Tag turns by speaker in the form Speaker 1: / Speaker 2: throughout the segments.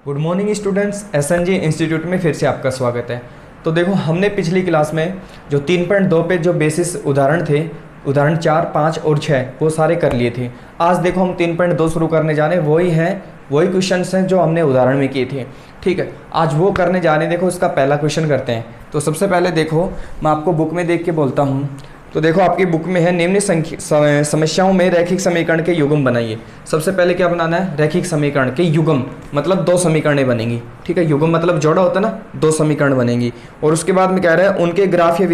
Speaker 1: Good morning students, SNG institute में फिर से आपका स्वागत है। तो देखो, हमने पिछली क्लास में जो 3.2 पे जो बेसिस उदाहरण थे, उदाहरण 4, 5 और 6 वो सारे कर लिए थे। आज देखो हम 3.2 शुरू करने जा रहे हैं। वही क्वेश्चंस हैं जो हमने उदाहरण में किए थे। ठीक है, आज वो करने जा रहे हैं। देखो, इसका पहला क्वेश्चन करते हैं। तो सबसे पहले देखो, मैं आपको बुक में देख के बोलता हूँ। तो देखो, आपकी बुक में है निम्न समस्याओं में रैखिक समीकरण के युग्म बनाइए। सबसे पहले क्या बनाना है? रैखिक समीकरण के युग्म, मतलब 2 समीकरणें बनेंगी। ठीक है, युग्म मतलब जोड़ा होता है ना, 2 समीकरण बनेंगी। और उसके बाद में कह रहा है उनके ग्राफ या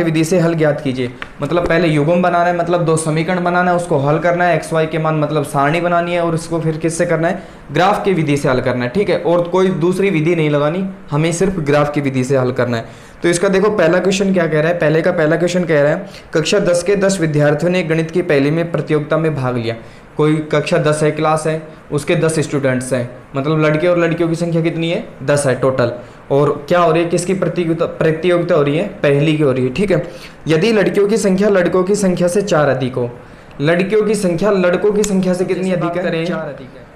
Speaker 1: विधि से हल ज्ञात कीजिए। मतलब पहले युग्म बनाना है, मतलब 2 समीकरण बनाना है, उसको हल करना है। एक्स वाई के मान मतलब सारणी बनानी है, और उसको फिर किससे करना है? ग्राफ की विधि से हल करना है। ठीक है, और कोई दूसरी विधि नहीं लगानी, हमें सिर्फ ग्राफ की विधि से हल करना है। तो इसका देखो, पहला क्वेश्चन क्या कह रहा है? पहला क्वेश्चन कह रहा है कक्षा 10 के 10 विद्यार्थियों ने गणित की पहली में प्रतियोगिता में भाग लिया। कोई कक्षा 10 है, क्लास है, उसके 10 स्टूडेंट्स हैं, मतलब लड़के और लड़कियों की संख्या कितनी है? 10 है टोटल। और क्या हो रही है? किसकी प्रतियोगिता हो रही है? पहली की हो रही है। ठीक है, यदि लड़कियों की संख्या लड़कों की संख्या से 4 अधिक हो, लड़कियों की संख्या लड़कों की संख्या से कितनी अधिक है? 4 अधिक है।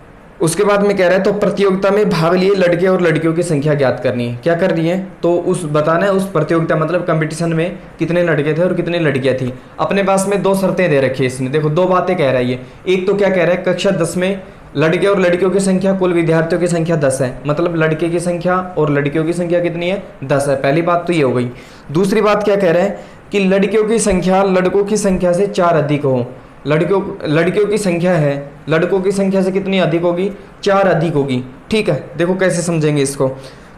Speaker 1: उसके बाद में कह रहा है तो प्रतियोगिता में भाग लिए लड़के और लड़कियों की संख्या ज्ञात करनी है। क्या करनी है? तो उस बताना है उस प्रतियोगिता मतलब कंपटीशन में कितने लड़के थे और कितनी लड़कियां थी। अपने पास में 2 शर्तें दे रखी है इसने। देखो, 2 बातें कह रहा है ये। एक तो क्या कह रहा है, कक्षा 10 में लड़के और लड़कियों की संख्या, कुल विद्यार्थियों की संख्या 10 है, मतलब लड़के की संख्या और लड़कियों की संख्या कितनी है? 10 है। पहली बात तो ये हो गई। दूसरी बात क्या कह रहा है कि लड़कियों की संख्या लड़कों की संख्या से 4 अधिक हो। लड़कियों की संख्या है, लड़कों की संख्या से कितनी अधिक होगी? 4 अधिक होगी। ठीक है, देखो कैसे समझेंगे इसको।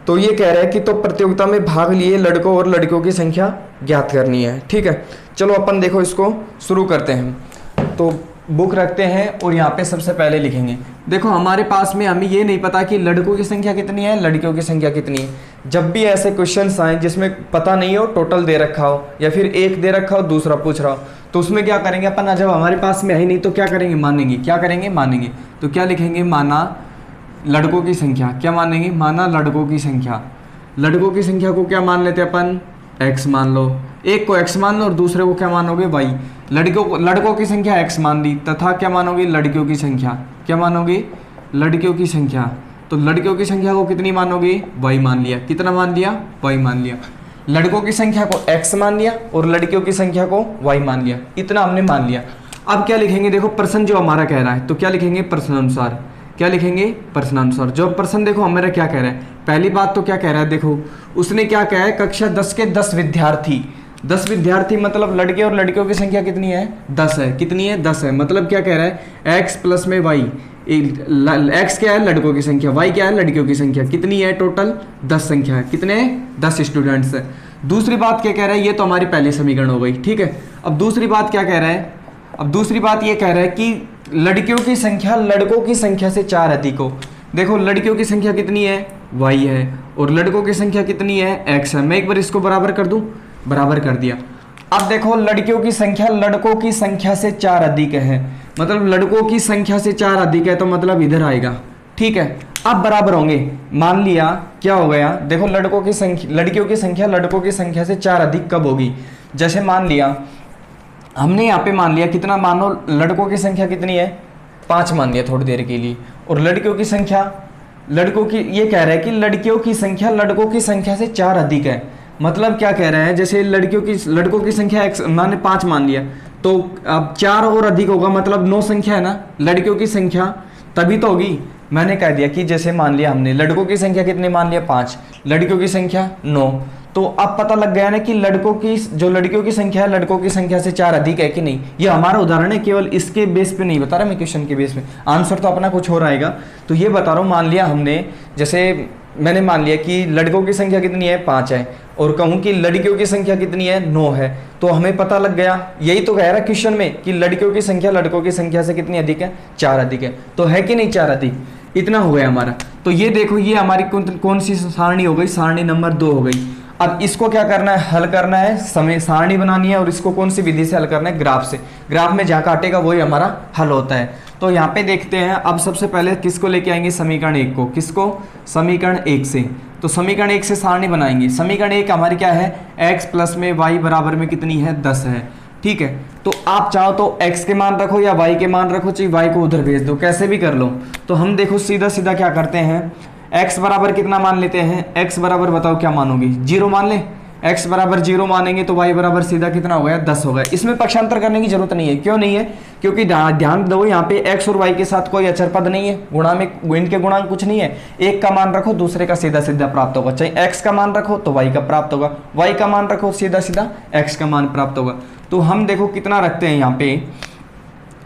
Speaker 1: तो ये कह रहा है कि तो प्रतियोगिता में भाग लिए लड़कों और लड़कियों की संख्या ज्ञात करनी है। ठीक है, चलो अपन देखो इसको शुरू करते हैं। तो बुक रखते हैं और यहाँ पे सबसे पहले लिखेंगे। देखो, हमारे पास में हमें ये नहीं पता कि लड़कों की संख्या कितनी है, लड़कियों की संख्या कितनी है। जब भी ऐसे क्वेश्चंस आए जिसमें पता नहीं हो, टोटल दे रखा हो या फिर एक दे रखा हो दूसरा पूछ रहा हो, तो उसमें क्या करेंगे अपन? जब हमारे पास में है नहीं तो क्या करेंगे? मानेंगे। क्या करेंगे? मानेंगे। तो क्या लिखेंगे? माना लड़कों की संख्या। क्या मानेंगे? माना लड़कों की संख्या। लड़कों की संख्या को क्या मान लेते अपन? x मान लो। एक को x मान लो और दूसरे को क्या मानोगे? y। लड़कों की संख्या x मान ली, तथा क्या मानोगे? लड़कियों की संख्या। क्या मानोगे? लड़कियों की संख्या। तो लड़कियों की संख्या को कितनी मानोगे? y मान लिया। कितना मान लिया? y मान लिया। लड़कों की संख्या को x मान लिया और लड़कियों की संख्या को y मान लिया। इतना हमने मान लिया। अब क्या लिखेंगे? देखो, प्रश्न जो हमारा कह रहा है, तो क्या लिखेंगे? प्रश्नानुसार। क्या लिखेंगे? प्रश्नानुसार। जो प्रश्न देखो हमारा क्या कह रहा है, पहली बात तो क्या कह रहा है? देखो, उसने क्या कहा है? कक्षा 10 के 10 विद्यार्थी। 10 विद्यार्थी मतलब लड़के और लड़कियों की संख्या कितनी है? 10 है। कितनी है? 10 है। मतलब क्या कह रहा है? x प्लस में y। x क्या है? लड़कों की संख्या। y क्या है? लड़कियों की संख्या। कितनी है? टोटल 10 संख्या है। कितने? 10 स्टूडेंट्स है। दूसरी बात क्या कह रहा है? ये तो हमारी पहली समीकरण हो गई। ठीक है, अब दूसरी बात क्या कह रहा है? अब दूसरी बात ये कह रहा है कि लड़कियों की संख्या लड़कों की संख्या से 4 अधिक हो। देखो, लड़कियों की संख्या कितनी है? y है, और लड़कों की संख्या कितनी है? x है। मैं एक बार इसको बराबर कर दूं, बराबर कर दिया। अब देखो, लड़कियों की संख्या लड़कों की संख्या से 4 अधिक है, मतलब लड़कों की संख्या से 4 अधिक है, तो मतलब इधर आएगा। ठीक है, अब बराबर होंगे। मान लिया क्या हो गया? देखो, लड़कियों की संख्या लड़कों की संख्या से 4 अधिक कब होगी? जैसे मान लिया हमने यहाँ पे मान लिया कितना, मानो लड़कों की संख्या कितनी है? 5 मान लिया थोड़ी देर के लिए, और लड़कियों की संख्या, लड़कों की, ये कह रहा है कि लड़कियों की संख्या लड़कों की संख्या से 4 अधिक है। मतलब क्या कह रहा है? जैसे लड़कों की संख्या मैंने 5 मान लिया, तो अब 4 और अधिक होगा, मतलब 9 संख्या है ना लड़कियों की संख्या, तभी तो होगी। मैंने कह दिया कि जैसे मान लिया हमने लड़कों की संख्या कितनी मान लिया? 5, लड़कियों की संख्या 9। तो अब पता लग गया ना कि लड़कियों की संख्या है लड़कों की संख्या से 4 अधिक है कि नहीं। ये हमारा उदाहरण है, केवल इसके बेस पे नहीं बता रहा मैं, क्वेश्चन के बेस पे। आंसर तो अपना कुछ हो रहेगा। तो ये बता रहा हूँ, मान लिया हमने, जैसे मैंने मान लिया कि लड़कों की संख्या कितनी है? 5 है, और कहूँ कि लड़कियों की संख्या कितनी है? 9 है, तो हमें पता लग गया। यही तो कह रहा है क्वेश्चन में कि लड़कियों की संख्या लड़कों की संख्या से कितनी अधिक है? 4 अधिक है। तो है कि नहीं 4 अधिक? इतना हो गया हमारा। तो ये देखो, ये हमारी कौन सी सारणी हो गई? सारणी नंबर 2 हो गई। अब इसको क्या करना है? हल करना है, समय सारणी बनानी है, और इसको कौन सी विधि से हल करना है? ग्राफ से। ग्राफ में जहाँ काटेगा वही हमारा हल होता है। तो यहाँ पे देखते हैं। अब सबसे पहले किसको लेके आएंगे? समीकरण 1 को। किसको? समीकरण 1 से। तो समीकरण 1 से सारणी बनाएंगे। समीकरण 1 हमारी क्या है? x प्लस में y बराबर में कितनी है? 10 है। ठीक है। तो आप चाहो तो x के मान रखो या y के मान रखो, चाहिए y को उधर भेज दो, कैसे भी कर लो। तो हम देखो सीधा सीधा क्या करते हैं, x बराबर कितना मान लेते हैं, x बराबर बताओ क्या मानोगी, 0 मान ले। x बराबर 0 मानेंगे तो y बराबर सीधा कितना हो गया, 10 हो गया। इसमें पक्षांतर करने की जरूरत नहीं है, क्यों नहीं है, क्योंकि ध्यान दो यहाँ पे x और y के साथ कोई अचर पद नहीं है, गुणा में इनके गुणांक कुछ नहीं है। एक का मान रखो दूसरे का सीधा सीधा प्राप्त होगा, चाहे x का मान रखो तो y का प्राप्त होगा, y का मान रखो सीधा सीधा x का मान प्राप्त होगा। तो हम देखो कितना रखते हैं यहाँ पे,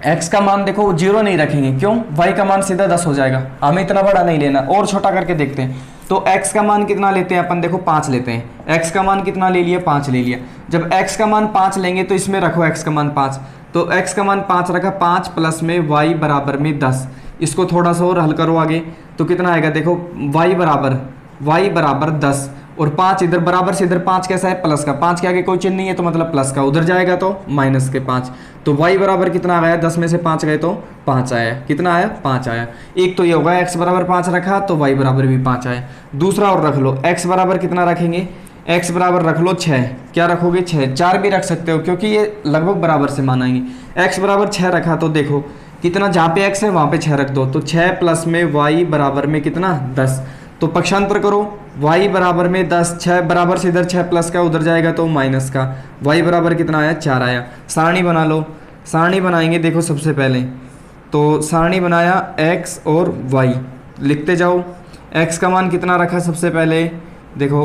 Speaker 1: x का मान देखो 0 नहीं रखेंगे, क्यों, y का मान सीधा 10 हो जाएगा, हमें इतना बड़ा नहीं लेना, और छोटा करके देखते हैं। तो x का मान कितना लेते हैं अपन, देखो 5 लेते हैं, x का मान कितना ले लिया, 5 ले लिया। जब x का मान 5 लेंगे तो इसमें रखो x का मान 5, तो x का मान 5 रखा, 5 प्लस में y बराबर में 10, इसको थोड़ा सा और हल करो आगे, तो कितना आएगा, देखो y बराबर 10 और 5 इधर बराबर से इधर 5 कैसा है, प्लस का, 5 के आगे कोई चिन्ह नहीं है तो मतलब प्लस का, उधर जाएगा तो माइनस के 5। तो y बराबर कितना आ गया, 10 में से 5 गए तो 5 आया, कितना आया, 5 आया। एक तो ये होगा x बराबर 5 रखा तो y बराबर भी 5 आया। दूसरा और रख लो, x बराबर कितना रखेंगे, x बराबर रख लो 6, क्या रखोगे 6, 4 भी रख सकते हो क्योंकि ये लगभग बराबर से मानाएंगे। x बराबर 6 रखा तो देखो कितना, जहाँ पे x है वहाँ पे 6 रख दो, तो 6 प्लस में y बराबर में कितना 10, तो पक्षांतर करो, y बराबर में 10, 6 बराबर से इधर 6 प्लस का उधर जाएगा तो माइनस का, y बराबर कितना आया, 4 आया। सारणी बना लो, सारणी बनाएंगे, देखो सबसे पहले तो सारणी बनाया x और y, लिखते जाओ। x का मान कितना रखा, सबसे पहले देखो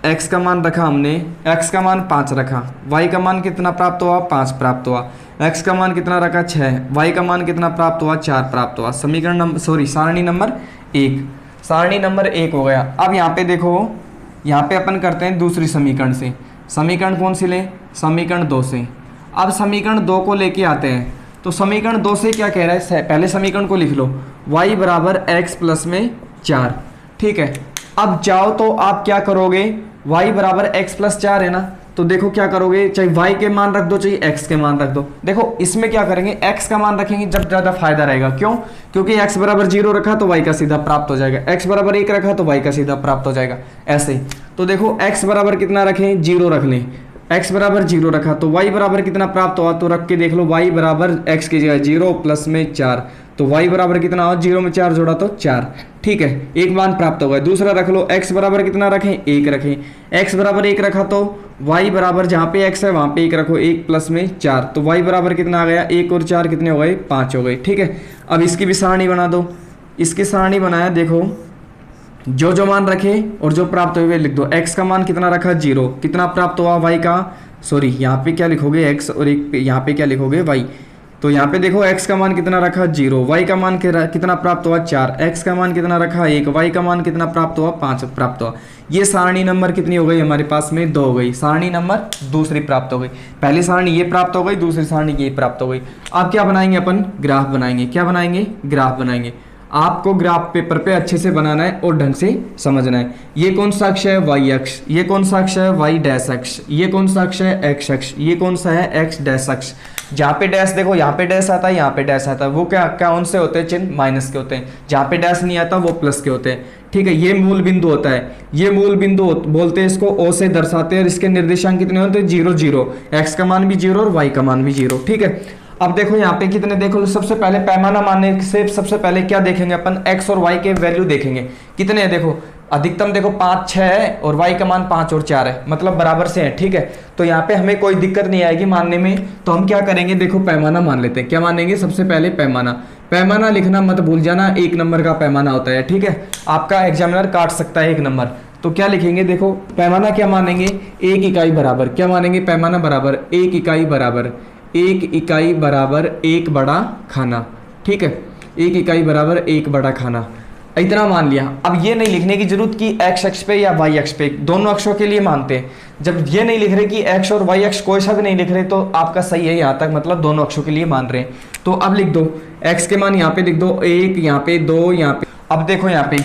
Speaker 1: x का मान रखा हमने, x का मान 5 रखा, y का मान कितना प्राप्त हुआ, 5 प्राप्त हुआ। x का मान कितना रखा, 6, y का मान कितना प्राप्त हुआ, 4 प्राप्त हुआ। समीकरण नंबर सारणी नंबर 1, सारणी नंबर 1 हो गया। अब यहाँ पे देखो, यहाँ पे अपन करते हैं दूसरी समीकरण से, समीकरण कौन सी लें, समीकरण 2 से। अब समीकरण 2 को लेके आते हैं, तो समीकरण 2 से क्या कह रहा है, पहले समीकरण को लिख लो, y बराबर x प्लस में 4, ठीक है। अब चाहो तो आप क्या करोगे, y बराबर x प्लस 4 है ना, तो देखो क्या करोगे, चाहे y के मान रख दो चाहे x के मान रख दो। देखो इसमें क्या करेंगे, x का मान रखेंगे जब ज़्यादा फायदा रहेगा, क्यों, क्योंकि x बराबर 0 रखा तो y का सीधा प्राप्त हो जाएगा, x बराबर 1 रखा तो y का सीधा प्राप्त हो जाएगा, ऐसे ही। तो देखो x बराबर कितना रखें, 0 रख लें, x बराबर 0 रखा तो y बराबर कितना प्राप्त हुआ, तो रख के देख लो, y बराबर x की जगह 0 प्लस में 4, तो y बराबर कितना हुआ, 0 में 4 जोड़ा तो 4, ठीक है, एक मान प्राप्त हो गया। दूसरा रख लो, x बराबर कितना रखें, 1 रखें, x बराबर 1 रखा तो y बराबर जहाँ पे x है वहाँ पे 1 रखो, 1 प्लस में 4, तो y बराबर कितना आ गया, 1 और 4 कितने हो गए, 5 हो गए, ठीक है। अब इसकी भी सारणी बना दो, इसकी सारणी बनाया, देखो जो मान रखे और जो प्राप्त हुए लिख दो। x का मान कितना रखा, 0, कितना प्राप्त हुआ, y का, सॉरी यहाँ पे क्या लिखोगे x और एक यहाँ पे क्या लिखोगे y, तो यहाँ पे देखो x का मान कितना रखा, 0, y का मान कितना प्राप्त हुआ, 4, x का मान कितना रखा, 1, y का मान कितना प्राप्त हुआ, 5 प्राप्त हुआ। ये सारणी नंबर कितनी हो गई हमारे पास में, 2 हो गई, सारणी नंबर दूसरी प्राप्त हो गई। पहली सारणी ये प्राप्त हो गई, दूसरी सारणी ये प्राप्त हो गई। अब क्या बनाएंगे अपन, ग्राफ बनाएंगे, क्या बनाएंगे, ग्राफ बनाएंगे। आपको ग्राफ पेपर पे अच्छे से बनाना है और ढंग से समझना है। ये कौन सा अक्ष है, वाई अक्ष, ये कौन सा अक्ष है, वाई डैश अक्ष, ये कौन सा अक्ष है, एक्स अक्ष, ये कौन सा है, एक्स डैश अक्ष। जहाँ पे डैश देखो, यहाँ पे डैश आता है, यहाँ पे डैश आता है, वो क्या क्या उनसे होते हैं, चिन्ह माइनस के होते हैं। जहाँ पे डैश नहीं आता वो प्लस के होते हैं, ठीक है। ये मूल बिंदु होता है, ये मूल बिंदु बोलते हैं इसको, ओ से दर्शाते हैं, और इसके निर्देशांक कितने होते हैं, 0 0, एक्स का मान भी 0 और वाई का मान भी 0, ठीक है। अब देखो यहाँ पे कितने, देखो सबसे पहले पैमाना मानने से सबसे पहले क्या देखेंगे अपन, x और y के वैल्यू देखेंगे कितने हैं। देखो अधिकतम देखो 5 6 है और y का मान 5 और 4 है, मतलब बराबर से है, ठीक है। तो यहाँ पे हमें कोई दिक्कत नहीं आएगी मानने में। तो हम क्या करेंगे, देखो पैमाना मान लेते हैं। क्या मानेंगे, सबसे पहले पैमाना, पैमाना लिखना मत भूल जाना, 1 नंबर का पैमाना होता है, ठीक है। आपका एग्जामिनर काट सकता है 1 नंबर। तो क्या लिखेंगे, देखो पैमाना क्या मानेंगे, 1 इकाई बराबर, क्या मानेंगे, पैमाना बराबर 1 इकाई बराबर, 1 इकाई बराबर 1 बड़ा खाना, ठीक है। 1 इकाई बराबर 1 बड़ा खाना, इतना मान लिया। अब ये नहीं लिखने की जरूरत कि x अक्ष पे या y अक्ष पे, दोनों अक्षों के लिए मानते हैं। जब ये नहीं लिख रहे कि x और y अक्ष कोई सा भी नहीं लिख रहे तो आपका सही है यहाँ तक, मतलब दोनों अक्षों के लिए मान रहे हैं। तो अब लिख दो x के मान, यहाँ पे लिख दो 1, यहाँ पे 2, यहाँ पे। अब देखो यहाँ पे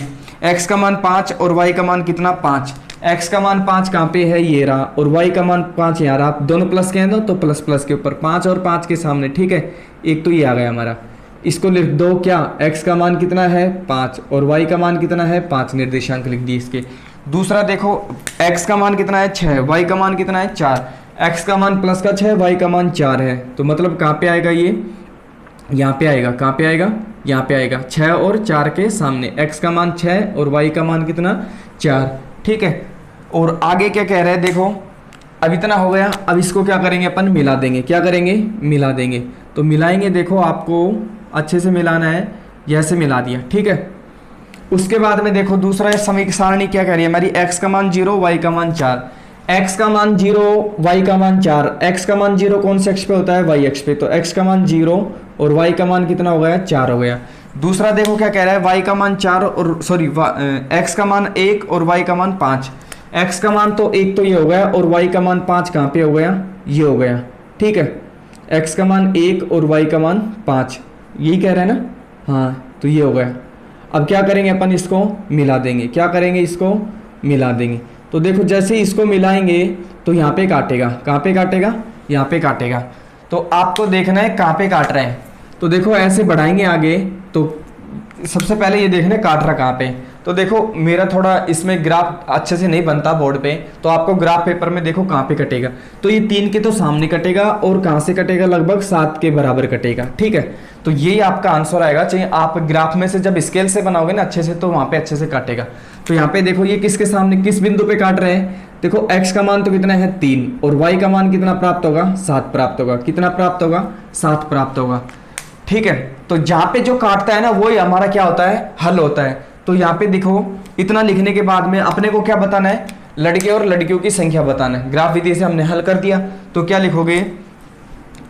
Speaker 1: x का मान 5 और y का मान कितना, 5। x का मान 5 कहाँ पे है, ये रहा, और y का मान 5 यहाँ रहा। दोनों प्लस के हैं दो, तो प्लस प्लस के ऊपर 5 और 5 के सामने, ठीक है। एक तो ये आ गया हमारा, इसको लिख दो क्या, x का मान कितना है 5 और y का मान कितना है 5, निर्देशांक लिख दिए इसके। दूसरा देखो x का मान कितना है 6, y का मान कितना है 4, x का मान प्लस का 6, y का मान 4 है, तो मतलब कहाँ पे आएगा ये, यहाँ पे आएगा, कहाँ पे आएगा, यहाँ पे आएगा 6 और 4 के सामने, x का मान 6 और y का मान कितना 4, ठीक है। और आगे क्या कह रहे हैं देखो, अब इतना हो गया, अब इसको क्या करेंगे अपन, मिला देंगे, क्या करेंगे, मिला देंगे। तो मिलाएंगे, देखो आपको अच्छे से मिलाना है, जैसे मिला दिया, ठीक है। उसके बाद में देखो दूसरा समीकरण सारणी क्या कह रही है हमारी, x का मान 0, y का मान 4, x का मान 0, y का मान 4, x का मान 0 कौन से x पे होता है, y x पे, तो x का मान 0 और y का मान कितना हो गया, 4 हो गया। दूसरा देखो क्या कह रहा है, y का मान 4 और सॉरी x का मान 1 और y का मान 5, x का मान तो 1 तो ये हो गया और y का मान 5 कहाँ पे हो गया, ये हो गया, ठीक है। x का मान 1 और y का मान 5, यही कह रहे हैं ना, हाँ, तो ये हो गया। अब क्या करेंगे अपन, इसको मिला देंगे, क्या करेंगे, इसको मिला देंगे। तो देखो जैसे इसको मिलाएंगे तो यहाँ पे काटेगा, कहाँ पे काटेगा, यहाँ पे काटेगा। तो आपको देखना है कहाँ पे काट रहे हैं। तो देखो ऐसे बढ़ाएंगे आगे, तो सबसे पहले ये देखना है काट रहा कहाँ पे। तो देखो मेरा थोड़ा इसमें ग्राफ अच्छे से नहीं बनता बोर्ड पे, तो आपको ग्राफ पेपर में देखो कहाँ पे कटेगा। तो ये 3 के तो सामने कटेगा और कहाँ से कटेगा, लगभग 7 के बराबर कटेगा, ठीक है। तो यही आपका आंसर आएगा, चाहिए आप ग्राफ में से जब स्केल से बनाओगे ना अच्छे से, तो वहाँ पे अच्छे से काटेगा। तो यहाँ पे देखो ये किसके सामने, किस बिंदु पे काट रहे हैं, देखो x का मान तो कितना है 3 और y का मान कितना प्राप्त होगा, 7 प्राप्त होगा, कितना प्राप्त होगा, 7 प्राप्त होगा, ठीक है। तो जहाँ पे जो काटता है ना वही हमारा क्या होता है, हल होता है। तो यहाँ पे देखो इतना लिखने के बाद में अपने को क्या बताना है, लड़के और लड़कियों की संख्या बताना है। ग्राफ विधि से हमने हल कर दिया, तो क्या लिखोगे,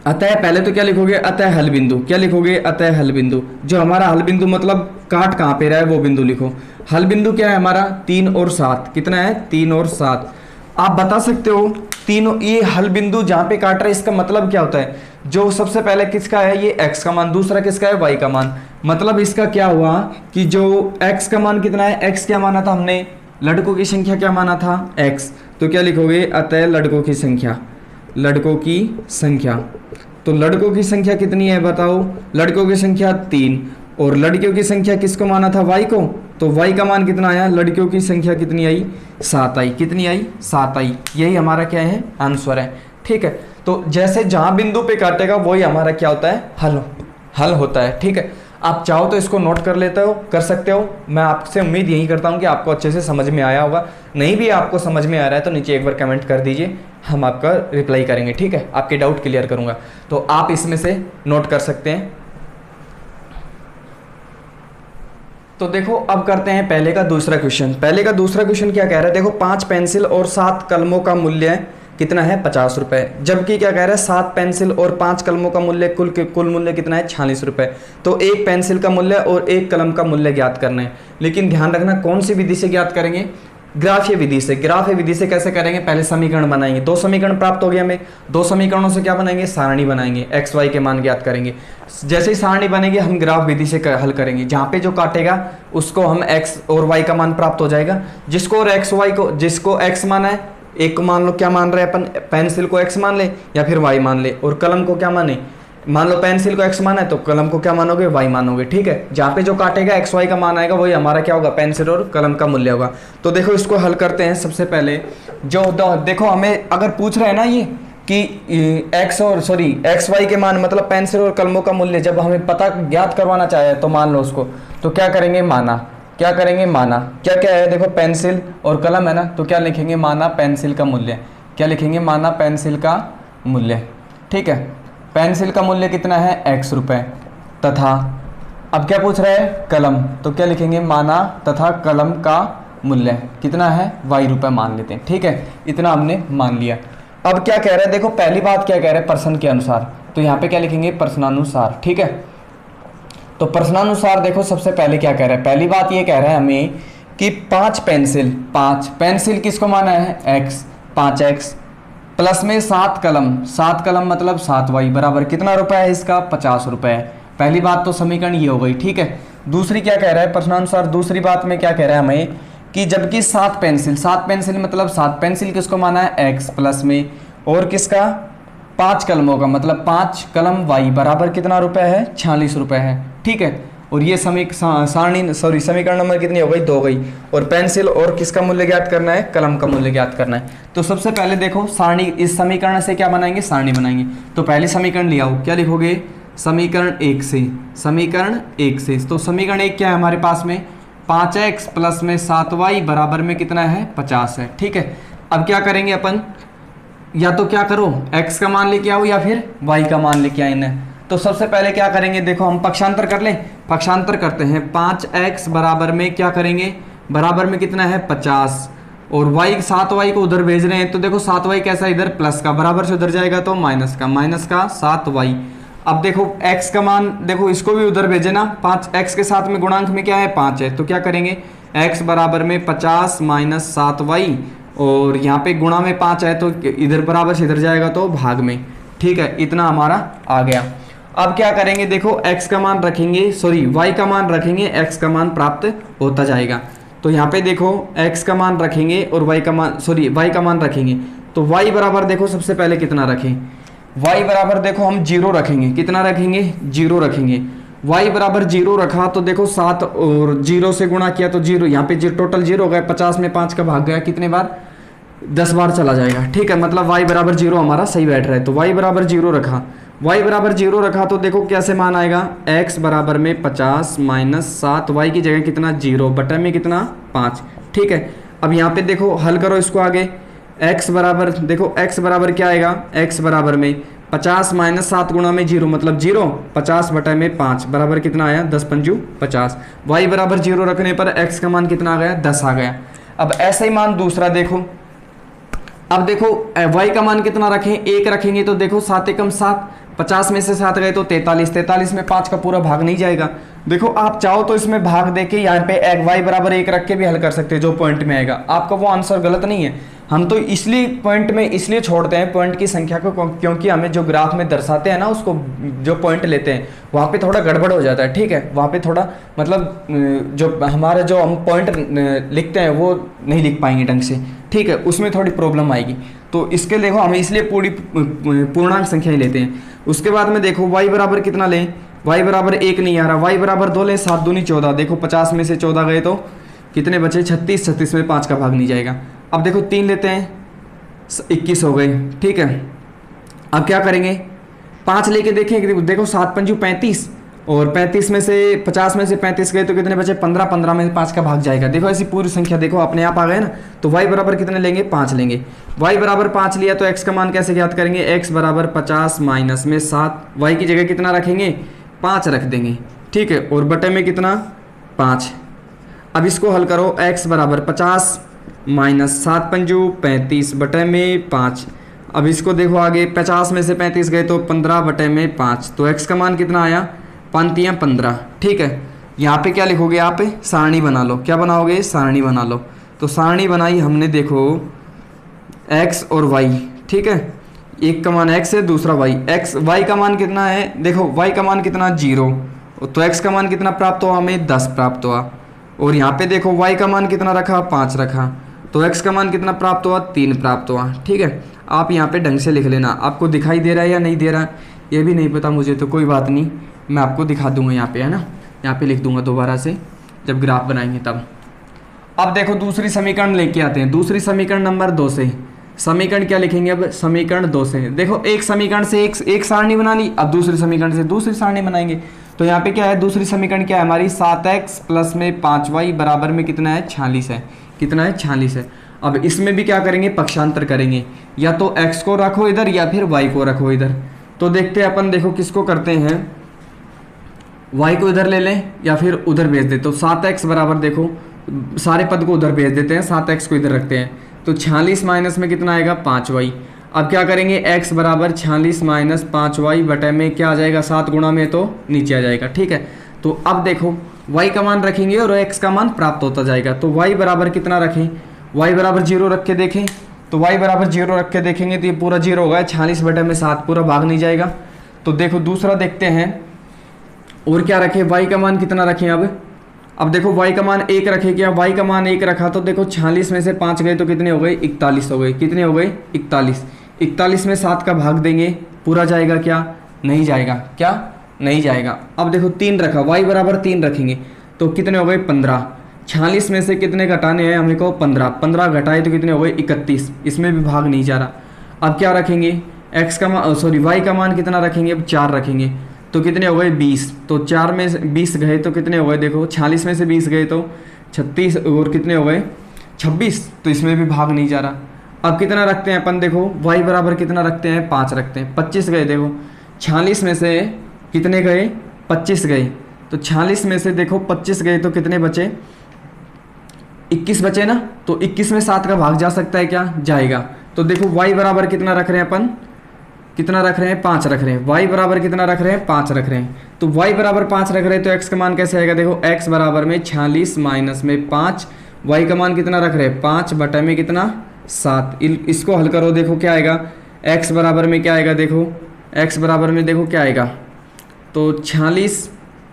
Speaker 1: अतः पहले तो क्या लिखोगे, अतः हल बिंदु, क्या लिखोगे, अतः हल बिंदु। जो हमारा हल बिंदु मतलब काट कहाँ पे रहा है वो बिंदु लिखो। हल बिंदु क्या है हमारा, 3 और 7, कितना है, 3 और 7। आप बता सकते हो तीनों, ये हल बिंदु जहाँ पे काट रहा है इसका मतलब क्या होता है, जो सबसे पहले किसका है ये x का मान, दूसरा किसका है y का मान। मतलब इसका क्या हुआ कि जो x का मान कितना है, x क्या माना था हमने, लड़कों की संख्या क्या माना था, x। तो क्या लिखोगे, अतः लड़कों की संख्या, लड़कों की संख्या। तो लड़कों की संख्या कितनी है बताओ, लड़कों की संख्या 3 और लड़कियों की संख्या किसको माना था, y को। तो y का मान कितना आया, लड़कियों की संख्या कितनी आई, 7 आई, कितनी आई, 7 आई। यही हमारा क्या है, आंसर है, ठीक है। तो जैसे जहां बिंदु पे काटेगा वही हमारा क्या होता है, हल होता है, ठीक है। आप चाहो तो इसको नोट कर लेते हो, कर सकते हो। मैं आपसे उम्मीद यही करता हूं कि आपको अच्छे से समझ में आया होगा। नहीं भी आपको समझ में आ रहा है तो नीचे एक बार कमेंट कर दीजिए, हम आपका रिप्लाई करेंगे, ठीक है। आपके डाउट क्लियर करूंगा, तो आप इसमें से नोट कर सकते हैं। तो देखो अब करते हैं पहले का दूसरा क्वेश्चन। पहले का दूसरा क्वेश्चन क्या कह रहा है, देखो 5 पेंसिल और 7 कलमों का मूल्य कितना है, 50 रुपए। जबकि क्या कह रहा है, 7 पेंसिल और 5 कलमों का मूल्य कुल मूल्य कितना है, 46 रुपए। तो एक पेंसिल का मूल्य और एक कलम का मूल्य ज्ञात करना है। लेकिन ध्यान रखना कौन सी विधि से ज्ञात करेंगे, ग्राफीय विधि से। ग्राफीय विधि से कैसे करेंगे, पहले समीकरण बनाएंगे, 2 समीकरण प्राप्त हो गए हमें, 2 समीकरणों से क्या बनाएंगे, सारणी बनाएंगे, एक्स वाई के मान ज्ञात करेंगे। जैसे ही सारणी बनेगी हम ग्राफ विधि से हल करेंगे। जहाँ पे जो काटेगा उसको हम एक्स और वाई का मान प्राप्त हो जाएगा। जिसको और एक्स वाई को, जिसको एक्स माना है, एक को मान लो क्या मान रहे हैं अपन, पेंसिल को एक्स मान ले या फिर वाई मान ले, और कलम को क्या माने, मान लो पेंसिल को एक्स माना है तो कलम को क्या मानोगे, वाई मानोगे, ठीक है। जहाँ पे जो काटेगा एक्स वाई का मान आएगा वही हमारा क्या होगा, पेंसिल और कलम का मूल्य होगा। तो देखो इसको हल करते हैं। सबसे पहले जो देखो हमें अगर पूछ रहे हैं ना ये कि एक्स वाई के मान मतलब पेंसिल और कलमों का मूल्य जब हमें पता ज्ञात करवाना चाहे तो मान लो उसको, तो क्या करेंगे, माना। क्या करेंगे, माना। क्या क्या है, देखो पेंसिल और कलम है ना, तो क्या लिखेंगे, माना पेंसिल का मूल्य। क्या लिखेंगे, माना पेंसिल का मूल्य, ठीक है। पेंसिल का मूल्य कितना है, x रुपए। तथा अब क्या पूछ रहा है, कलम, तो क्या लिखेंगे, माना तथा कलम का मूल्य कितना है, y रुपए मान लेते हैं, ठीक है। इतना हमने मान लिया। अब क्या कह रहे हैं, देखो पहली बात क्या कह रहे हैं, प्रश्न के अनुसार, तो यहाँ पे क्या लिखेंगे, प्रश्नानुसार, ठीक है। तो प्रश्नानुसार देखो सबसे पहले क्या कह रहा है, पहली बात ये कह रहा है हमें कि 5 पेंसिल किसको माना है, x, 5x प्लस में 7 कलम मतलब 7y बराबर कितना रुपए है, इसका 50 रुपए है। पहली बात तो समीकरण ये हो गई, ठीक है। दूसरी क्या कह रहा है प्रश्नानुसार, दूसरी बात में क्या कह रहा है हमें कि जबकि 7 पेंसिल मतलब 7 पेंसिल किसको माना है, x प्लस में और किसका, 5 कलमों का मतलब 5 कलम y बराबर कितना रुपए है, 46 रुपए है, ठीक है। और ये समीकरण नंबर कितनी हो गई, 2 गई। और पेंसिल और किसका मूल्य ज्ञात करना है, कलम का मूल्य ज्ञात करना है। तो सबसे पहले देखो सारणी, इस समीकरण से क्या बनाएंगे, सारणी बनाएंगे। तो पहले समीकरण लिया हो, क्या लिखोगे, समीकरण 1 से, समीकरण 1 से। तो समीकरण 1 क्या है हमारे पास में, 5x प्लस में 7y बराबर में कितना है, 50 है। ठीक है, अब क्या करेंगे अपन, या तो क्या करो, x का मान लेके आओ या फिर y का मान लेके आए। तो सबसे पहले क्या करेंगे, देखो हम पक्षांतर कर लें, पक्षांतर करते हैं। 5x बराबर में क्या करेंगे, बराबर में कितना है 50, और y 7y को उधर भेज रहे हैं। तो देखो 7y कैसा, इधर प्लस का, बराबर से उधर जाएगा तो माइनस का 7y। अब देखो x का मान, देखो इसको भी उधर भेजे ना, 5x के साथ में गुणांक में क्या है 5 है। तो क्या करेंगे, x बराबर में 50 माइनस 7y, और यहाँ पे गुणा में 5 है तो इधर बराबर से इधर जाएगा तो भाग में। ठीक है, इतना हमारा आ गया। अब क्या करेंगे, देखो x का मान रखेंगे, y का मान रखेंगे, x का मान प्राप्त होता जाएगा। तो यहाँ पे देखो x का मान रखेंगे और y का मान रखेंगे। तो y बराबर देखो सबसे पहले कितना रखें, y बराबर देखो हम 0 रखेंगे, कितना रखेंगे, 0 रखेंगे। y बराबर 0 रखा तो देखो 7 और 0 से गुणा किया तो 0, यहाँ पे टोटल 0 हो गया, 50 में 5 का भाग गया, कितने बार, 10 बार चला जाएगा। ठीक है, मतलब y बराबर 0 हमारा सही बैठ रहा है। तो y बराबर 0 रखा, y बराबर 0 रखा तो देखो कैसे मान आएगा, x बराबर में 50 माइनस 7y की जगह कितना 0 बटा में कितना 5। ठीक है, अब यहाँ पे देखो हल करो इसको आगे, x बराबर देखो x बराबर क्या आएगा, x बराबर में 50 माइनस 7 गुणा में 0 मतलब 0, 50 बटा में 5 बराबर कितना आया 10 पंजू 50। y बराबर 0 रखने पर x का मान कितना आ गया, 10 आ गया। अब ऐसा ही मान दूसरा देखो, अब देखो y का मान कितना रखें, 1 रखेंगे तो देखो 7 एकम 7, 50 में से 7 गए तो 43, 43 में 5 का पूरा भाग नहीं जाएगा। देखो आप चाहो तो इसमें भाग देके यहाँ पे y बराबर 1 रख के भी हल कर सकते हैं, जो पॉइंट में आएगा आपका वो आंसर गलत नहीं है। हम तो इसलिए पॉइंट में इसलिए छोड़ते हैं पॉइंट की संख्या को, क्योंकि हमें जो ग्राफ में दर्शाते हैं ना, उसको जो पॉइंट लेते हैं वहाँ पे थोड़ा गड़बड़ हो जाता है। ठीक है, वहाँ पे थोड़ा मतलब जो हमारे जो हम पॉइंट लिखते हैं वो नहीं लिख पाएंगे ढंग से। ठीक है, उसमें थोड़ी प्रॉब्लम आएगी। तो इसके देखो हम इसलिए पूर्णांक संख्या ही लेते हैं। उसके बाद में देखो y बराबर कितना लें, y बराबर 1 नहीं आ रहा, y बराबर 2 लें, 7 दूनी 14। देखो 50 में से 14 गए तो कितने बचे 36, 36 में 5 का भाग नहीं जाएगा। अब देखो 3 लेते हैं, 21 हो गए। ठीक है, अब क्या करेंगे, 5 लेके देखें, देखो 7 पंजू 35, और 35 में से 50 में से 35 गए तो कितने बचे 15, 15 में 5 का भाग जाएगा। देखो ऐसी पूरी संख्या देखो अपने आप आ गए ना। तो y बराबर कितने लेंगे, 5 लेंगे। y बराबर 5 लिया तो x का मान कैसे ज्ञात करेंगे, x बराबर 50 माइनस में 7, y की जगह कितना रखेंगे 5 रख देंगे। ठीक है, और बटे में कितना 5। अब इसको हल करो, x बराबर 50 माइनस 7 पंजू 35 बटे में 5। अब इसको देखो आगे, 50 में से 35 गए तो 15 बटे में 5, तो x का मान कितना आया 15। ठीक है, यहाँ पे क्या लिखोगे आप, सारणी बना लो। क्या बनाओगे, सारणी बना लो। तो सारणी बनाई हमने, देखो x और y। ठीक है, एक का मान x है, दूसरा y का मान कितना है, देखो y का मान कितना 0, तो x का मान कितना प्राप्त हुआ हमें 10 प्राप्त हुआ। और यहाँ पे देखो y का मान कितना रखा 5 रखा, तो x का मान कितना प्राप्त हुआ 3 प्राप्त हुआ। ठीक है, आप यहाँ पे ढंग से लिख लेना। आपको दिखाई दे रहा है या नहीं दे रहा ये भी नहीं पता मुझे, तो कोई बात नहीं, मैं आपको दिखा दूंगा यहाँ पे, है ना, यहाँ पे लिख दूंगा दोबारा से जब ग्राफ बनाएंगे तब। अब देखो दूसरी समीकरण लेके आते हैं, दूसरी समीकरण नंबर 2 से। समीकरण क्या लिखेंगे अब, समीकरण 2 से। देखो एक समीकरण से एक सारणी बना ली, अब दूसरी समीकरण से दूसरी सारणी बनाएंगे। तो यहाँ पे क्या है, दूसरी समीकरण क्या है हमारी, 7x प्लस में 5y बराबर में कितना है 46 है, कितना है 46 है। अब इसमें भी क्या करेंगे, पक्षांतर करेंगे, या तो x को रखो इधर या फिर y को रखो इधर। तो देखते हैं अपन, देखो किसको करते हैं, y को इधर ले लें या फिर उधर भेज देते। तो 7x बराबर देखो सारे पद को उधर भेज देते हैं, 7x को इधर रखते हैं। तो 46 माइनस में कितना आएगा 5y। अब क्या करेंगे, x बराबर 46 माइनस 5y बटे में क्या आ जाएगा 7 गुणा में तो नीचे आ जाएगा। ठीक है, तो अब देखो y का मान रखेंगे और x का मान प्राप्त होता जाएगा। तो y बराबर कितना रखें, y बराबर 0 रख के देखें। तो y बराबर 0 रख के देखेंगे तो ये पूरा 0 होगा, 46 बटे में 7 पूरा भाग नहीं जाएगा। तो देखो दूसरा देखते हैं, और क्या रखें, y का मान कितना रखें। अब देखो y का मान 1 रखे, क्या y का मान 1 रखा तो देखो 46 में से 5 गए तो कितने हो गए 41 हो गए, कितने हो गए 41। 41 में 7 का भाग देंगे, पूरा जाएगा क्या, नहीं जाएगा, क्या नहीं जाएगा। अब देखो 3 रखा, y बराबर 3 रखेंगे तो कितने हो गए 15। 46 में से कितने घटाने हैं हमें को 15, 15 घटाए तो कितने हो गए 31, इसमें भी भाग नहीं जा रहा। अब क्या रखेंगे x का मान सॉरी y का मान कितना रखेंगे, अब 4 रखेंगे तो कितने हो गए 20। तो 4 में से 20 गए तो कितने हो गए, देखो 46 में से 20 गए तो 36 और कितने हो गए 26, तो इसमें भी भाग नहीं जा रहा। अब कितना रखते हैं अपन, देखो y बराबर कितना रखते हैं 5 रखते हैं। 25 गए, देखो 46 में से कितने गए 25 गए, तो 46 में से देखो 25 गए तो कितने बचे 21 बचे ना। तो 21 में 7 का भाग जा सकता है क्या, जाएगा। तो देखो y बराबर कितना रख रहे हैं अपन, कितना रख रहे हैं 5 रख रहे हैं। y बराबर कितना रख रहे हैं 5 रख रहे हैं। तो y बराबर 5 रख रहे हैं तो x का मान कैसे आएगा, देखो x बराबर में 46 माइनस में 5, y का मान कितना रख रहे हैं 5 बटे में कितना 7। इसको हल करो, देखो क्या आएगा, x बराबर में क्या आएगा, देखो x बराबर में देखो क्या आएगा, तो 46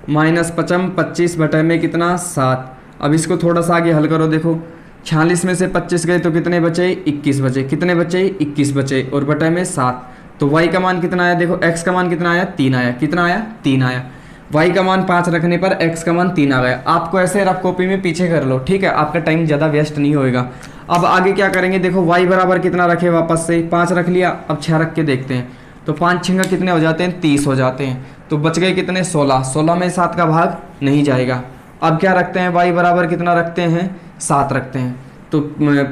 Speaker 1: माइनस 25 बटे में कितना 7। अब इसको थोड़ा सा आगे हल करो, देखो 46 में से 25 गए तो कितने बचे 21 बचे, कितने बचे 21 बचे और बटे में 7। तो y का मान कितना आया, देखो x का मान कितना आया 3 आया, कितना आया 3 आया। y का मान 5 रखने पर x का मान 3 आ गया। आपको ऐसे रफ कॉपी में पीछे कर लो, ठीक है, आपका टाइम ज़्यादा वेस्ट नहीं होएगा। अब आगे क्या करेंगे, देखो y बराबर कितना रखे, वापस से 5 रख लिया। अब 6 रख के देखते हैं तो 5 6 कितने हो जाते हैं 30 हो जाते हैं। तो बच गए कितने 16, 16 में 7 का भाग नहीं जाएगा। अब क्या रखते हैं, y बराबर कितना रखते हैं 7 रखते हैं। तो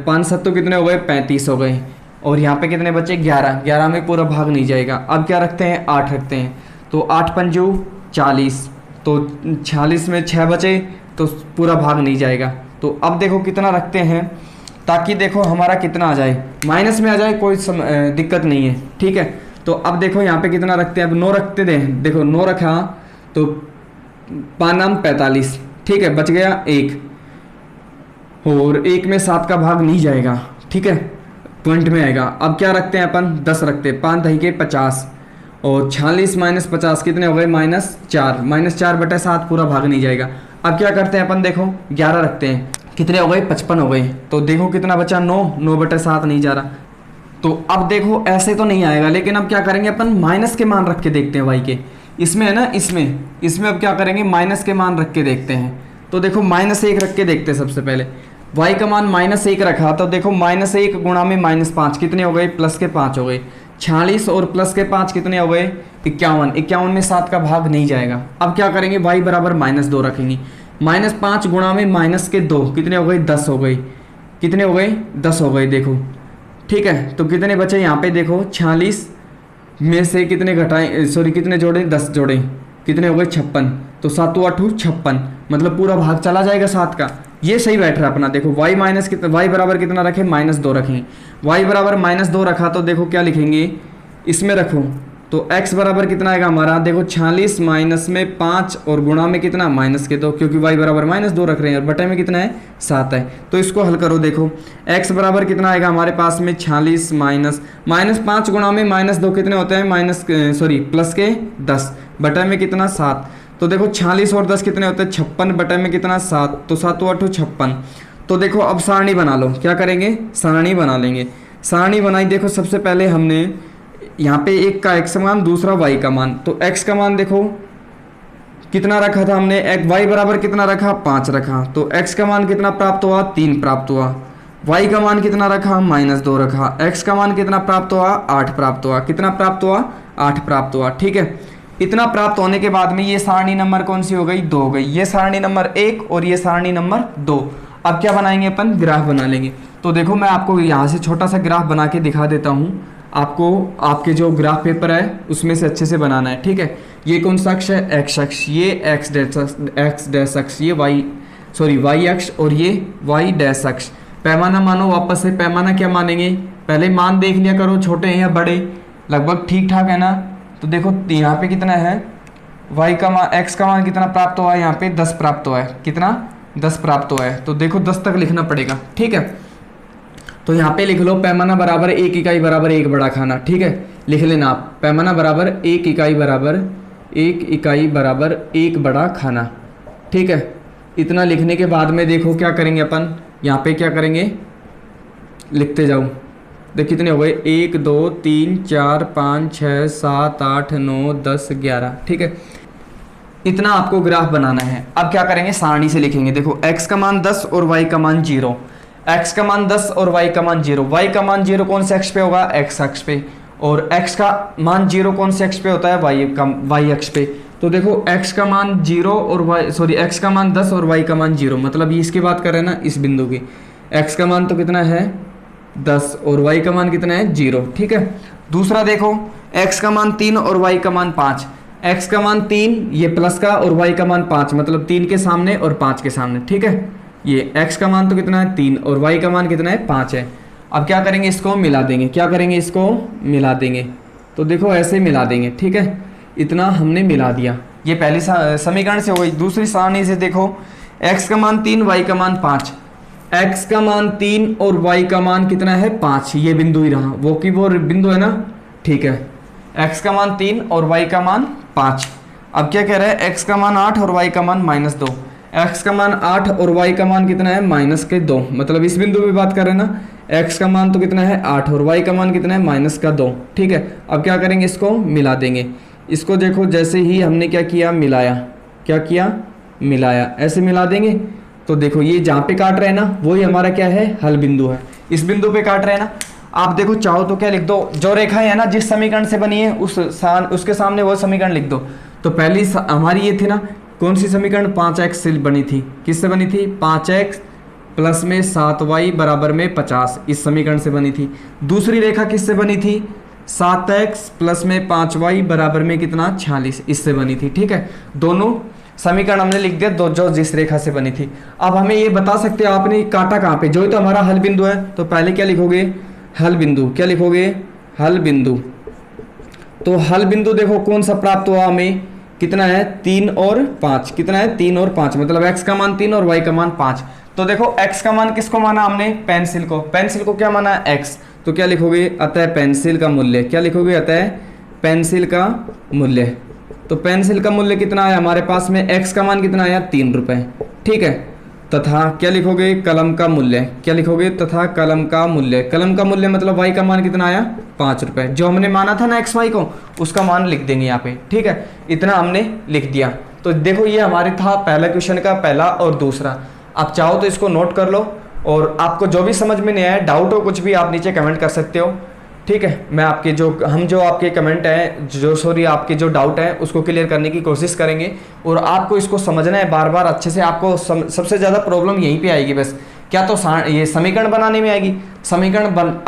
Speaker 1: 5 7 तो कितने हो गए 35 हो गए और यहाँ पे कितने बचे 11, 11 में पूरा भाग नहीं जाएगा। अब क्या रखते हैं 8 रखते हैं, तो 8 पंजू 40, तो 46 में 6 बचे तो पूरा भाग नहीं जाएगा। तो अब देखो कितना रखते हैं ताकि देखो हमारा कितना आ जाए, माइनस में आ जाए, कोई दिक्कत नहीं है, ठीक है। तो अब देखो यहाँ पे कितना रखते हैं, अब 9 रखते थे, देखो 9 रखा तो 5 नाम 45, ठीक है, बच गया 1 और 1 में 7 का भाग नहीं जाएगा, ठीक है, पॉइंट में आएगा। अब क्या रखते हैं अपन 10 रखते हैं, 5 दही के 50 और 46 माइनस 50 कितने हो गए -4, -4 बटे 7 पूरा भाग नहीं जाएगा। अब क्या करते हैं अपन, देखो 11 रखते हैं, कितने हो गए 55 हो गए। तो देखो कितना बचा 9, 9 बटे 7 नहीं जा रहा। तो अब देखो ऐसे तो नहीं आएगा, लेकिन अब क्या करेंगे अपन माइनस के मान रख के देखते हैं y के, इसमें है ना, इसमें अब क्या करेंगे माइनस के मान रख के देखते हैं। तो देखो -1 रख के देखते हैं सबसे पहले। y का मान -1 रखा तो देखो -1 गुणा में -5 कितने हो गए, प्लस के 5 हो गए। 46 और प्लस के 5 कितने हो गए 51, 51 में 7 का भाग नहीं जाएगा। अब क्या करेंगे y बराबर -2 रखेंगे, -5 गुणा में -2 कितने हो गए 10 हो गए, कितने हो गए 10 हो गए, देखो ठीक है। तो कितने बचे यहाँ पे देखो 46 में से कितने घटाएं, सॉरी कितने जोड़े 10 जोड़े, कितने हो गए 56, तो 7 8 56, मतलब पूरा भाग चला जाएगा 7 का। ये सही बैठ रहा है अपना। देखो y बराबर कितना रखें -2 रखें, y बराबर -2 रखा तो देखो क्या लिखेंगे, इसमें रखो तो x बराबर कितना आएगा हमारा, देखो 46 माइनस में 5 और गुणा में कितना -2, क्योंकि y बराबर -2 रख रहे हैं और बटे में कितना है 7 है। तो इसको हल करो, देखो x बराबर कितना आएगा हमारे पास में 46 -5 गुणा में -2 कितने होते हैं प्लस के 10 बटे में कितना 7। तो देखो 46 और 10 कितने होते हैं 56 बटे में कितना 7, तो 7 8 56। तो देखो अब सारणी बना लो, क्या करेंगे सारणी बना लेंगे। सारणी बनाई, देखो सबसे पहले हमने यहाँ पे एक का x का मान, दूसरा y का मान। तो x का मान देखो कितना रखा था हमने, y बराबर कितना रखा 5 रखा, तो x का मान कितना प्राप्त हुआ 3 प्राप्त हुआ। y का मान कितना रखा -2 रखा, x का मान कितना प्राप्त हुआ 8 प्राप्त हुआ, कितना प्राप्त हुआ 8 प्राप्त हुआ, ठीक है। इतना प्राप्त होने के बाद में ये सारणी नंबर कौन सी हो गई 2 हो गई, ये सारणी नंबर 1 और ये सारणी नंबर 2। अब क्या बनाएंगे अपन, ग्राफ बना लेंगे। तो देखो मैं आपको यहाँ से छोटा सा ग्राफ बना के दिखा देता हूँ, आपको आपके जो ग्राफ पेपर है उसमें से अच्छे से बनाना है, ठीक है। ये कौन सा अक्ष है x अक्ष, ये x डैश अक्ष, ये y अक्ष और ये y डैश अक्ष। पैमाना मानो, वापस से पैमाना क्या मानेंगे, पहले मान देख लिया करो छोटे हैं या बड़े, लगभग ठीक ठाक है ना। तो देखो यहाँ पे कितना है y का मान, x का मान कितना प्राप्त हुआ है, यहाँ पे 10 प्राप्त हुआ है, कितना 10 प्राप्त हुआ है। तो देखो 10 तक लिखना पड़ेगा, ठीक है। तो यहाँ पे लिख लो पैमाना बराबर 1 इकाई बराबर 1 बड़ा खाना, ठीक है, लिख लेना आप पैमाना बराबर 1 इकाई बराबर 1 बड़ा खाना, ठीक है। इतना लिखने के बाद में देखो क्या करेंगे अपन, यहाँ पे क्या करेंगे लिखते जाओ। देख कितने हो गए 1 2 3 4 5 6 7 8 9 10 11, ठीक है। इतना आपको ग्राफ बनाना है। अब क्या करेंगे, सारणी से लिखेंगे। देखो x का मान 10 और y का मान 0, x का मान 10 और y का मान 0, y का मान 0 कौन से अक्ष पे होगा, x अक्ष पे, और x का मान 0 कौन से अक्ष पे होता है, y अक्ष पे। तो देखो x का मान 0 और x का मान 10 और y का मान 0, मतलब ये इसकी बात कर रहे हैं ना, इस बिंदु की। x का मान तो कितना है 10 और y का मान कितना है 0, ठीक है। दूसरा देखो x का मान 3 और y का मान 5, x का मान 3 ये प्लस का और y का मान 5, मतलब 3 के सामने और 5 के सामने, ठीक है। ये x का मान तो कितना है 3 और y का मान कितना है 5 है। अब क्या करेंगे, इसको मिला देंगे। क्या करेंगे, इसको मिला देंगे। तो देखो ऐसे मिला देंगे, ठीक है। इतना हमने मिला दिया, ये पहली समीकरण से हो गई। दूसरी सारणी से देखो x का मान 3 y का मान 5, x का मान 3 और y का मान कितना है 5, ये बिंदु ही रहा, वो बिंदु है ना, ठीक है। x का मान 3 और y का मान 5। अब क्या कह रहा है, x का मान 8 और y का मान -2, x का मान 8 और y का मान कितना है -2, मतलब इस बिंदु पे बात कर रहे हैं ना। x का मान तो कितना है 8 और y का मान कितना है -2, ठीक है। अब क्या करेंगे, इसको मिला देंगे। इसको देखो जैसे ही हमने क्या किया, मिलाया, क्या किया, मिलाया, ऐसे मिला देंगे। तो देखो ये जहाँ पे काट रहे हैं ना, वही हमारा क्या है, हल बिंदु है। इस बिंदु पे काट रहे हैं ना। आप देखो चाहो तो क्या लिख दो, जो रेखा है ना जिस समीकरण से बनी है उसके सामने वो समीकरण लिख दो। तो पहली हमारी ये थी ना, कौन सी समीकरण, 5x से बनी थी। किससे बनी थी, 5x प्लस में 7y बराबर में 50, इस समीकरण से बनी थी। दूसरी रेखा किससे बनी थी, 7x प्लस में 5y बराबर में कितना 46, इससे बनी थी, ठीक है। दोनों समीकरण हमने लिख दिया, दो जो जिस रेखा से बनी थी। अब हमें ये बता सकते हो आपने काटा कहाँ पे, जो ही तो हमारा हल बिंदु है। तो पहले क्या लिखोगे, हल बिंदु, क्या लिखोगे, हल बिंदु। तो हल बिंदु देखो कौन सा प्राप्त हुआ हमें, कितना है 3 और 5, कितना है 3 और 5, मतलब x का मान 3 और y का मान 5। तो देखो x का मान किसको माना हमने, पेंसिल को। पेंसिल को क्या माना, x। तो क्या लिखोगे, अतः पेंसिल का मूल्य, क्या लिखोगे, अतः पेंसिल का मूल्य। तो पेंसिल का मूल्य कितना है हमारे पास में, x का मान कितना आया 3 रुपए, ठीक है। तथा क्या लिखोगे, कलम का मूल्य, क्या लिखोगे, तथा कलम का मूल्य। कलम का मूल्य मतलब y का मान कितना आया 5 रुपए, जो हमने माना था ना xy को, उसका मान लिख देंगे यहाँ पे, ठीक है। इतना हमने लिख दिया। तो देखो ये हमारे था पहला क्वेश्चन का पहला और दूसरा। आप चाहो तो इसको नोट कर लो, और आपको जो भी समझ में नहीं आया, डाउट हो कुछ भी, आप नीचे कमेंट कर सकते हो, ठीक है। मैं आपके जो आपके कमेंट हैं, आपके जो डाउट है उसको क्लियर करने की कोशिश करेंगे। और आपको इसको समझना है बार बार अच्छे से। आपको सबसे ज़्यादा प्रॉब्लम यहीं पे आएगी बस, क्या तो ये समीकरण बनाने में आएगी।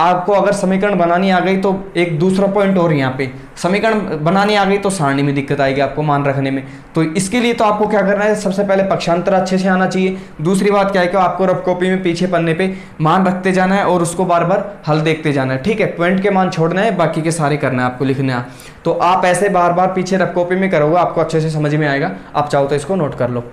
Speaker 1: आपको अगर समीकरण बनानी आ गई तो एक दूसरा पॉइंट और यहाँ पे, समीकरण बनानी आ गई तो सारणी में दिक्कत आएगी आपको मान रखने में। तो इसके लिए तो आपको क्या करना है, सबसे पहले पक्षांतर अच्छे से आना चाहिए। दूसरी बात क्या है कि आपको रफ कॉपी में पीछे पन्ने पे मान रखते जाना है और उसको बार बार हल देखते जाना है, ठीक है। पॉइंट के मान छोड़ना है, बाकी के सारे करना है आपको, लिखना है। तो आप ऐसे बार बार पीछे रफ कॉपी में करोगे, आपको अच्छे से समझ में आएगा। आप चाहो तो इसको नोट कर लो।